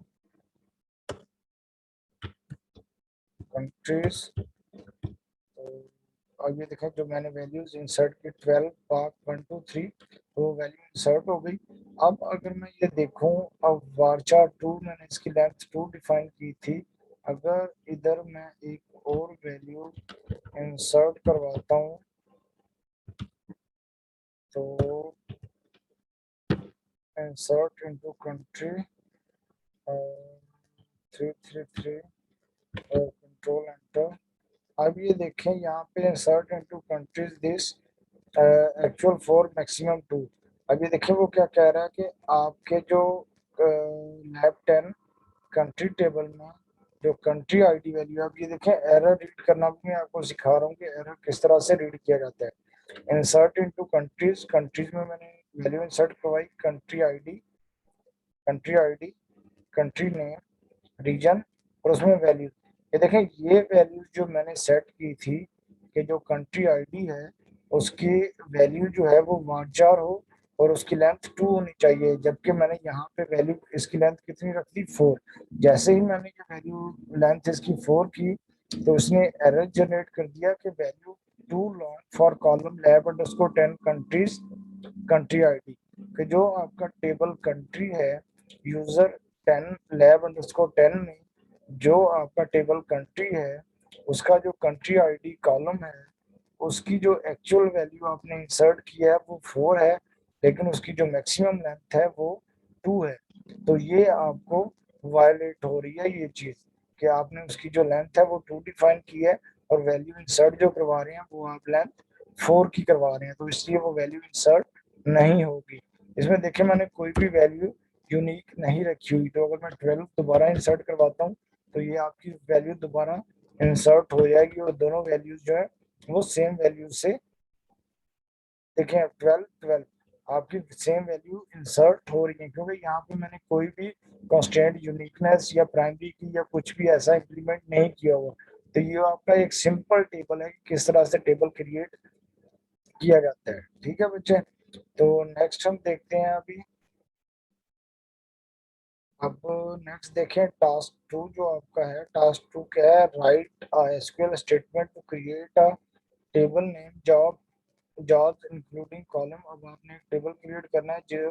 countries, तो अब ये देखें जो मैंने वैल्यूज इंसर्ट की 12 पाक 1 2 3, तो वो वैल्यू इंसर्ट हो गई। अब अगर मैं ये देखूं, अब वार्चा 2 मैंने इसकी लेंथ 2 डिफाइन की थी, अगर इधर मैं एक और वैल्यू इंसर्ट करवाता हूँ तो इंसर्ट इनटू कंट्री 333 और कंट्रोल एंटर। अब ये देखें यहाँ पे insert into countries this actual for maximum 2। अब ये देखें वो क्या कह रहा है कि आपके जो लैब 10 कंट्री टेबल में जो कंट्री आईडी वैल्यू, अब ये देखें एरर रीड करना भी मैं आपको सिखा रहा हूँ कि एरर किस तरह से रीड किया जाता है। इंसर्ट इनटू कंट्रीज, कंट्रीज में मैंने वैल्यू इंसर्ट करवाई, country ID, country name, region और उसमें वैल्यू। ये देखें ये वैल्यू जो मैंने सेट की थी कि जो कंट्री आईडी है उसकी वैल्यू जो है वो वार्चार हो और उसकी लेंथ 2 होनी चाहिए, जबकि मैंने यहाँ पे वैल्यू इसकी लेंथ कितनी रख दी, 4। जैसे ही मैंने ये वैल्यू लेंथ इसकी 4 की तो उसने एरर जनरेट कर दिया कि value too long for column lab underscore 10 countries country ID, कि जो आपका टेबल कंट्री है यूजर 10 लैब अंडरस्कोर 10 में जो आपका टेबल कंट्री है उसका जो कंट्री आईडी कॉलम है उसकी जो एक्चुअल वैल्यू आपने इंसर्ट किया है वो 4 है, लेकिन उसकी जो मैक्सिमम लेंथ है वो 2 है। तो ये आपको वायलेट हो रही है ये चीज कि आपने उसकी जो लेंथ है वो 2 डिफाइन की है और वैल्यू इंसर्ट जो करवा रहे हैं वो आप लेंथ 4 की करवा रहे हैं, तो इसलिए वो वैल्यू इंसर्ट नहीं होगी। इसमें देखिए मैंने कोई भी वैल्यू यूनिक नहीं रखी हुई, तो अगर मैं 12 दोबारा इंसर्ट करवाता हूँ तो ये आपकी वैल्यू दोबारा इंसर्ट हो जाएगी और दोनों वैल्यूज जो है वो सेम वैल्यू से, देखें 12 12 आपकी सेम वैल्यू इंसर्ट हो रही है, क्योंकि यहाँ पे मैंने कोई भी कांस्टेंट यूनिकनेस या प्राइमरी की या कुछ भी ऐसा इंप्लीमेंट नहीं किया हुआ। तो ये आपका एक सिंपल टेबल है कि किस तरह से टेबल क्रिएट किया जाता है। ठीक है बच्चे, तो नेक्स्ट हम देखते हैं अभी। अब नेक्स्ट देखें टास्क 2 जो आपका है, टास्क 2 क्या है, write SQL statement to create a table name jobs including column. अब आपने एक टेबल क्रिएट करना है जो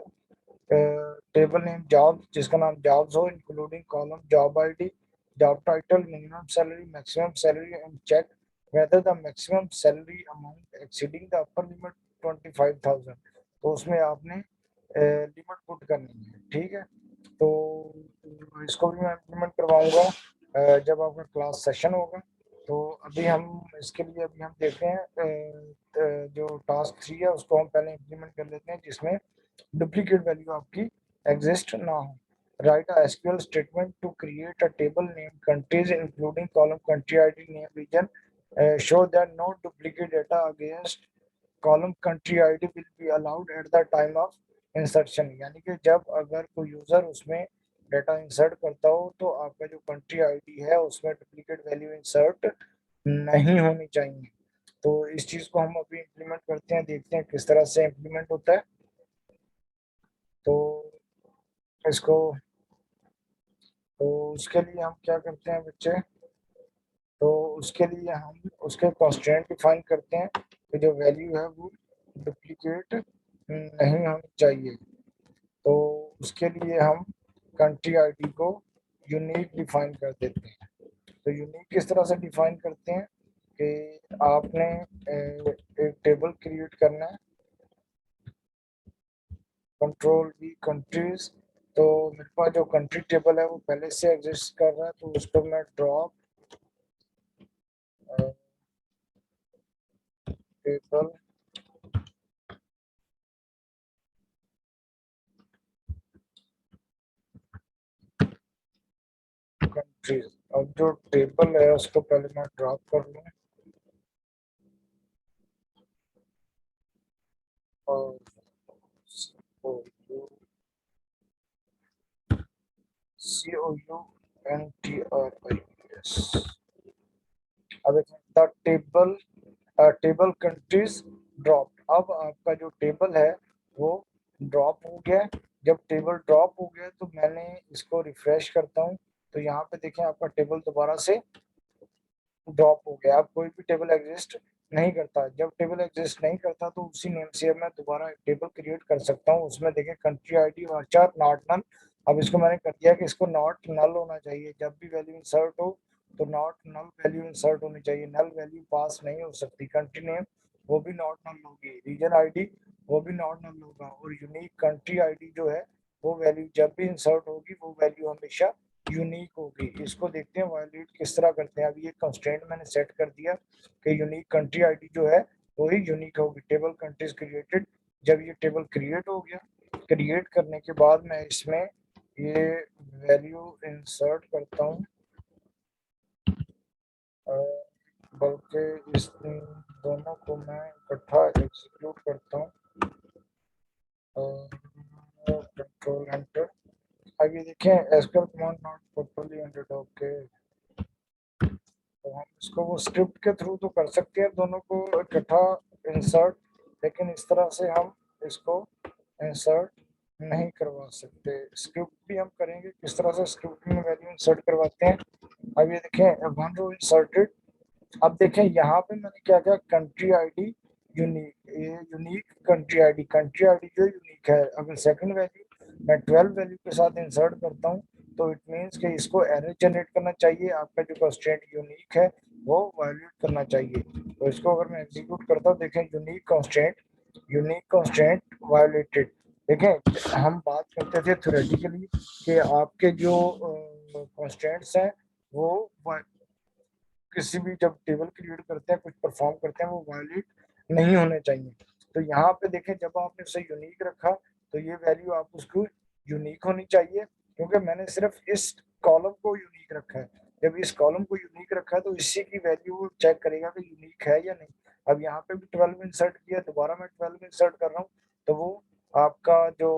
टेबल नेम जॉब्स जिसका नाम जॉब्स हो, including column job ID, job title, minimum salary, maximum salary and check whether the maximum salary amount exceeding the upper limit 25,000, तो उसमें आपने लिमिट पुट करनी है, ठीक है। तो इसको भी मैं इम्प्लीमेंट करवाऊंगा जब आपका क्लास सेशन होगा। तो अभी हम इसके लिए अभी हम देखते हैं जो टास्क 3 है उसको हम पहले इम्प्लीमेंट कर लेते हैं, जिसमें डुप्लीकेट वैल्यू आपकी एग्जिस्ट ना हो। Write a SQL statement to create a table named countries including column country ID name region. Show that no duplicate data against column country ID will be allowed at the time of insertion। यानी कि जब अगर कोई user उसमें data insert करता हो तो आपका जो कंट्री आईडी है उसमें डुप्लीकेट वैल्यू इंसर्ट नहीं होनी चाहिए। तो इस चीज को हम अभी इम्प्लीमेंट करते हैं, देखते हैं किस तरह से इम्प्लीमेंट होता है। तो इसको तो उसके लिए हम क्या करते हैं बच्चे, तो उसके लिए हम उसके कंस्ट्रेंट डिफाइन करते हैं कि जो वैल्यू है वो डुप्लीकेट नहीं होनी चाहिए। तो उसके लिए हम कंट्री आईडी को यूनिक डिफाइन कर देते हैं। तो यूनिक किस तरह से डिफाइन करते हैं कि आपने एक टेबल क्रिएट करना है, कंट्रोल वी कंट्रीज। तो मेरे पास जो कंट्री टेबल है वो पहले से एग्जिस्ट कर रहा है, तो उसको मैं ड्रॉप टेबल कंट्रीज, अब जो टेबल है उसको पहले मैं ड्रॉप कर लूँ और COUNTRIES। अब the table table countries drop. अब आपका जो टेबल है वो ड्रॉप हो गया। जब टेबल ड्रॉप हो गया तो मैंने इसको रिफ्रेश करता हूँ, तो यहाँ पे देखें आपका टेबल दोबारा से ड्रॉप हो गया। अब कोई भी टेबल एग्जिस्ट नहीं करता। जब टेबल एग्जिस्ट नहीं करता तो उसी नेम से मैं दोबारा एक टेबल क्रिएट कर सकता हूँ। उसमें देखें country ID varchar not null. अब इसको मैंने कर दिया कि इसको नॉट नल होना चाहिए। जब भी वैल्यू इंसर्ट हो तो नॉट नल वैल्यू इंसर्ट होनी चाहिए, नल वैल्यू पास नहीं हो सकती। कंट्री नेम वो भी नॉट नल होगी, रीजन आईडी वो भी नॉट नल होगा, और यूनिक कंट्री आईडी जो है वो वैल्यू जब भी इंसर्ट होगी वो वैल्यू हमेशा यूनिक होगी। इसको देखते हैं वायलेट किस तरह करते हैं। अभी ये कंस्ट्रेंट मैंने सेट कर दिया कि यूनिक कंट्री आईडी जो है वो ही यूनिक होगी। Table countries created. जब ये टेबल क्रिएट हो गया, क्रिएट करने के बाद मैं इसमें ये वैल्यू इंसर्ट करता हूँ, बल्कि इस दोनों को मैं इकट्ठा एग्जीक्यूट करता हूँ। Control enter. आगे देखें SQL command not properly entered. Okay, तो हम इसको वो स्क्रिप्ट के थ्रू तो कर सकते हैं दोनों को इकट्ठा इंसर्ट, लेकिन इस तरह से हम इसको इंसर्ट नहीं करवा सकते। स्क्रिप्ट भी हम करेंगे किस तरह से स्क्रिप्ट में वैल्यू इंसर्ट करवाते हैं। अब ये देखें वन रो इंसर्टेड। अब देखें यहाँ पे मैंने क्या किया, कंट्री आईडी यूनिक, ये यूनिक कंट्री आईडी जो यूनिक है। अगर सेकंड वैल्यू मैं 12 वैल्यू के साथ इंसर्ट करता हूँ तो इट मीन्स कि इसको एरर जनरेट करना चाहिए, आपका जो कंस्ट्रेंट यूनिक है वो वायलेट करना चाहिए। तो इसको अगर मैं एग्जीक्यूट करता हूँ, देखें यूनिक कंस्ट्रेंट वायलेटेड। देखें हम बात करते थे थ्योरेटिकली कि आपके जो कंस्ट्रेंट्स हैं वो किसी भी जब टेबल क्रिएट करते हैं कुछ परफॉर्म करते हैं वो वायलेट नहीं होने चाहिए। तो यहाँ पे देखें जब आपने उसे यूनिक रखा तो ये वैल्यू आप उसको यूनिक होनी चाहिए, क्योंकि मैंने सिर्फ इस कॉलम को यूनिक रखा है। जब इस कॉलम को यूनिक रखा है तो इसी की वैल्यू चेक करेगा कि यूनिक है या नहीं। अब यहाँ पे भी 12 इंसर्ट किया, दोबारा मैं 12 इंसर्ट कर रहा हूँ, तो वो आपका जो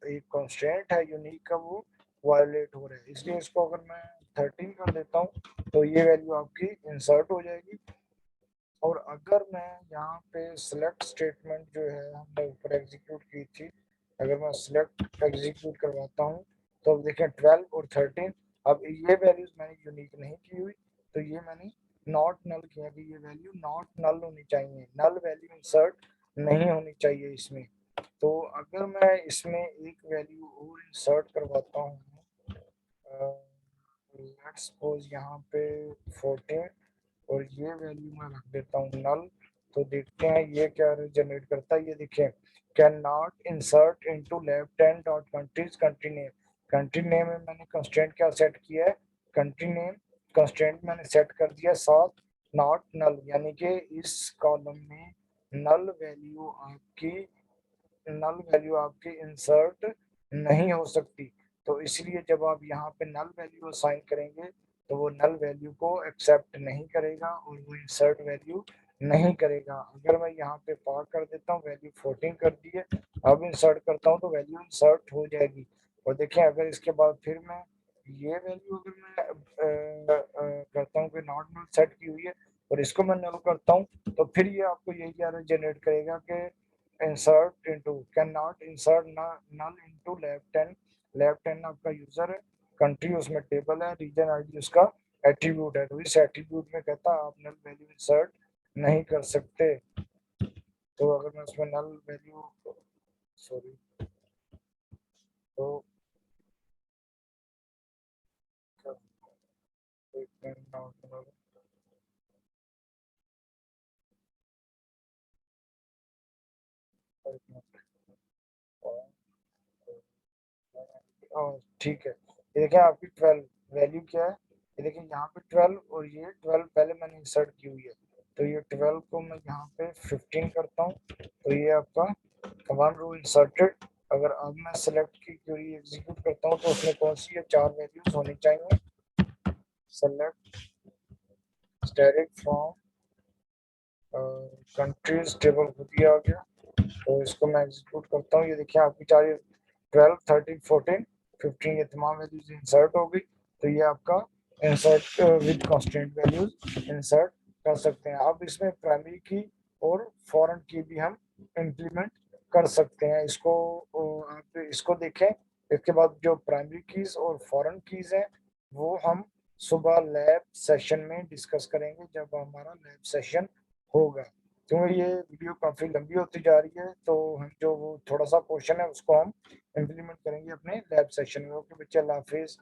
एक कॉन्स्टेंट है यूनिक का वो वायलेट हो रहा है। इसलिए इसको अगर मैं 13 कर देता हूँ तो ये वैल्यू आपकी इंसर्ट हो जाएगी। और अगर मैं यहाँ पे सिलेक्ट स्टेटमेंट जो है हमने ऊपर एग्जीक्यूट की थी, अगर मैं सिलेक्ट एग्जीक्यूट करवाता हूँ तो अब देखें 12 और 13। अब ये वैल्यूज मैंने यूनिक नहीं की हुई, तो ये मैंने नॉट नल किया कि ये वैल्यू नॉट नल होनी चाहिए, नल वैल्यू इंसर्ट नहीं होनी चाहिए इसमें। तो अगर मैं इसमें एक वैल्यू और इंसर्ट करवाता हूँ, लेट्स सपोज यहाँ पे 14, और ये वैल्यू मैं रख देता हूँ नल। तो देखते हैं ये क्या जनरेट करता है। ये देखिए, can not insert into left hand dot countries country name. Country name में मैंने कंस्ट्रेंट क्या सेट किया है, कंट्री नेम कंस्ट्रेंट मैंने सेट कर दिया साथ नॉट नल, यानी कि इस कॉलम में नल वैल्यू आपकी इंसर्ट नहीं हो सकती। तो इसलिए जब आप यहाँ पे नल वैल्यू असाइन करेंगे तो वो नल वैल्यू को एक्सेप्ट नहीं करेगा और वो इंसर्ट वैल्यू नहीं करेगा। अगर मैं यहाँ पे पार कर देता हूँ, वैल्यू 14 कर दी है, अब इंसर्ट करता हूँ तो वैल्यू इंसर्ट हो जाएगी। और देखिए अगर इसके बाद फिर मैं ये वैल्यू अगर मैं करता हूँ कि नॉट नल सेट की हुई है और इसको मैं नल करता हूँ, तो फिर ये आपको यही एरर जनरेट करेगा कि insert into can not insert null into left hand. Left hand आपका यूजर है, कंट्री उसमें टेबल है, रीजन आईडी उसका एट्रीब्यूट है। तो इस एट्रीब्यूट में कहता है आप नल वैल्यू इंसर्ट नहीं कर सकते। तो अगर मैं उसमें नल वैल्यू, सॉरी, तो ठीक है, ये देखिए आपकी 12 वैल्यू क्या है। ये देखिए यहाँ पे 12 और ये 12 पहले मैंने इंसर्ट की हुई है। तो ये 12 को मैं यहाँ पे 15 करता हूँ, तो ये आपका कमांड रो इंसर्टेड। अगर अब मैं सेलेक्ट की क्वेरी एग्जीक्यूट करता हूँ तो उसमें कौन सी है, 4 वैल्यूज होनी चाहिए। Select static from countries table खुद ही आ गया। तो इसको मैं एग्जीक्यूट करता हूँ। ये देखिए आपकी 12, 13, 14, 15 ये तमाम वैल्यूज इंसर्ट हो गई। तो ये आपका insert with constant values insert कर सकते हैं। अब इसमें प्राइमरी की और फॉरेन की भी हम इंप्लीमेंट कर सकते हैं। इसको आप इसको देखें। इसके बाद जो प्राइमरी कीज और फॉरेन कीज हैं वो हम सुबह लैब सेशन में डिस्कस करेंगे जब हमारा लैब सेशन होगा। क्योंकि ये वीडियो काफ़ी लंबी होती जा रही है, तो हम जो वो थोड़ा सा पोर्शन है उसको हम इम्प्लीमेंट करेंगे अपने लैब सेशन में। ओके बच्चे, अल्लाह हाफिज़।